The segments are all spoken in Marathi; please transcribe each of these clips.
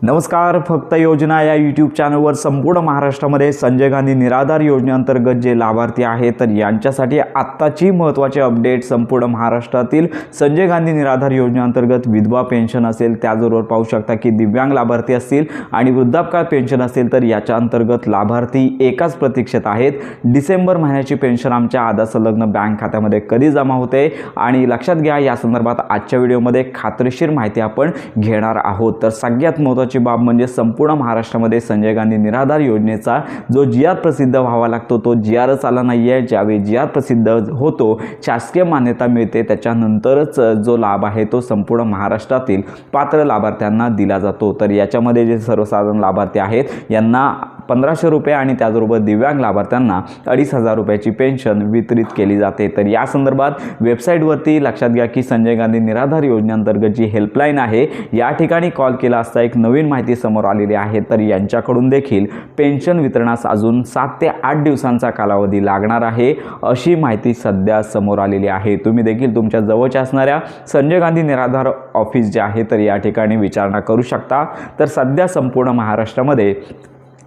नमस्कार. फक्त योजना या यूट्यूब चॅनलवर संपूर्ण महाराष्ट्रामध्ये संजय गांधी निराधार योजनेअंतर्गत जे लाभार्थी आहेत तर यांच्यासाठी आत्ताची महत्त्वाची अपडेट. संपूर्ण महाराष्ट्रातील संजय गांधी निराधार योजनेअंतर्गत विधवा पेन्शन असेल, त्याचबरोबर पाहू शकता की दिव्यांग लाभार्थी असतील आणि वृद्धापकाळ पेन्शन असेल तर याच्या अंतर्गत लाभार्थी एकाच प्रतीक्षेत आहेत. डिसेंबर महिन्याची पेन्शन आमच्या आधार संलग्न बँक खात्यामध्ये कधी जमा होते आणि लक्षात घ्या, या संदर्भात आजच्या व्हिडिओमध्ये खात्रीशीर माहिती आपण घेणार आहोत. तर सगळ्यात महत्त्वाची बाब म्हणजे संपूर्ण महाराष्ट्रामध्ये संजय गांधी निराधार योजनेचा जो जी आर प्रसिद्ध व्हावा लागतो तो जी आरच आला नाही आहे. ज्यावेळी जी आर प्रसिद्ध होतो, शासकीय मान्यता मिळते, त्याच्यानंतरच जो लाभ आहे तो संपूर्ण महाराष्ट्रातील पात्र लाभार्थ्यांना दिला जातो. तर याच्यामध्ये जे सर्वसाधारण लाभार्थी आहेत यांना 1500 रुपये आणि त्याचबरोबर दिव्यांग लाभार्थ्यांना 2500 रुपयाची पेन्शन वितरित केली जाते. तर या संदर्भात वेबसाईटवरती लक्षात घ्या की संजय गांधी निराधार योजनेअंतर्गत जी हेल्पलाईन आहे या ठिकाणी कॉल केला असता एक नवीन माहिती समोर आलेली आहे. तर यांच्याकडून देखील पेन्शन वितरणास अजून 7 ते 8 दिवसांचा कालावधी लागणार आहे, अशी माहिती सध्या समोर आलेली आहे. तुम्ही देखील तुमच्या जवळच्या असणाऱ्या संजय गांधी निराधार ऑफिस जे आहे तर या ठिकाणी विचारणा करू शकता. तर सध्या संपूर्ण महाराष्ट्रामध्ये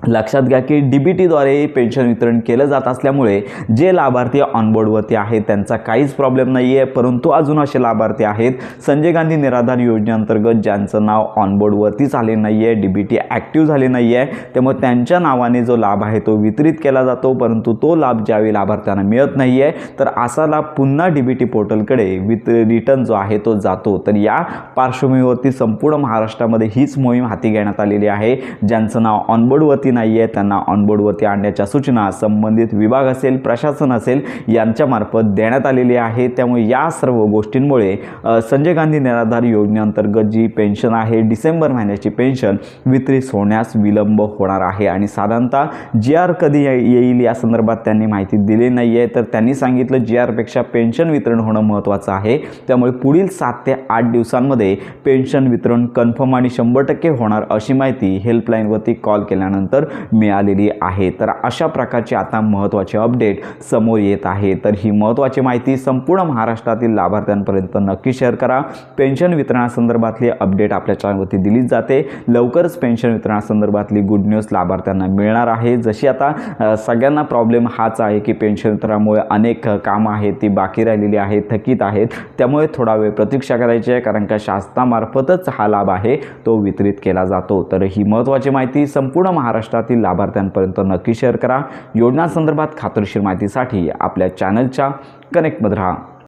लक्षात घ्या की DBTद्वारे पेन्शन वितरण केलं जात असल्यामुळे जे लाभार्थी ऑनबोर्डवरती आहेत त्यांचा काहीच प्रॉब्लेम नाही आहे. परंतु अजून असे लाभार्थी आहेत संजय गांधी निराधार योजनेअंतर्गत ज्यांचं नाव ऑनबोर्डवरती झाले नाही आहे, DBT ॲक्टिव्ह झाले नाही आहे, त्यामुळे त्यांच्या नावाने जो लाभ आहे तो वितरित केला जातो. परंतु तो लाभ ज्यावेळी लाभार्थ्यांना मिळत नाही आहे तर असा लाभ पुन्हा DBT पोर्टलकडे रिटर्न जो आहे तो जातो. तर या पार्श्वभूमीवरती संपूर्ण महाराष्ट्रामध्ये हीच मोहीम हाती घेण्यात आलेली आहे. ज्यांचं नाव ऑनबोर्डवरती नाही आहे त्यांना ऑनबोर्डवरती आणण्याच्या सूचना संबंधित विभाग असेल, प्रशासन असेल यांच्या मार्फत देण्यात आलेली आहे. त्यामुळे या सर्व गोष्टींमुळे संजय गांधी निराधार योजनेअंतर्गत जी पेन्शन आहे डिसेंबर महिन्याची पेन्शन वितरित होण्यास विलंब होणार आहे. आणि साधारणतः जी आर कधी येईल या संदर्भात त्यांनी माहिती दिली नाही आहे. तर त्यांनी सांगितलं जी आरपेक्षा पेन्शन वितरण होणं महत्त्वाचं आहे. त्यामुळे पुढील 7 ते 8 दिवसांमध्ये पेन्शन वितरण कन्फर्म आणि 100% होणार अशी माहिती हेल्पलाईनवरती कॉल केल्यानंतर मिळालेली आहे. तर अशा प्रकारची आता महत्त्वाची अपडेट समोर येत आहे. तर ही महत्त्वाची माहिती संपूर्ण महाराष्ट्रातील लाभार्थ्यांपर्यंत नक्की शेअर करा. पेन्शन वितरणासंदर्भातली अपडेट आपल्या चॅनलवरती दिलीच जाते. लवकरच पेन्शन वितरणासंदर्भातली गुड न्यूज लाभार्थ्यांना मिळणार आहे. जशी आता सगळ्यांना प्रॉब्लेम हाच आहे की पेन्शन वितरणामुळे अनेक कामं आहेत ती बाकी राहिलेली आहेत, थकीत आहेत. त्यामुळे थोडा वेळ प्रतीक्षा करायची आहे, कारण का शासनामार्फतच हा लाभ आहे तो वितरित केला जातो. तर ही महत्त्वाची माहिती संपूर्ण महाराष्ट्रातील लाभार्थ्यांपर्यंत नक्की शेअर करा. योजनांसंदर्भात खात्रीशीर माहितीसाठी आपल्या चॅनलच्या कनेक्टमध्ये राहा.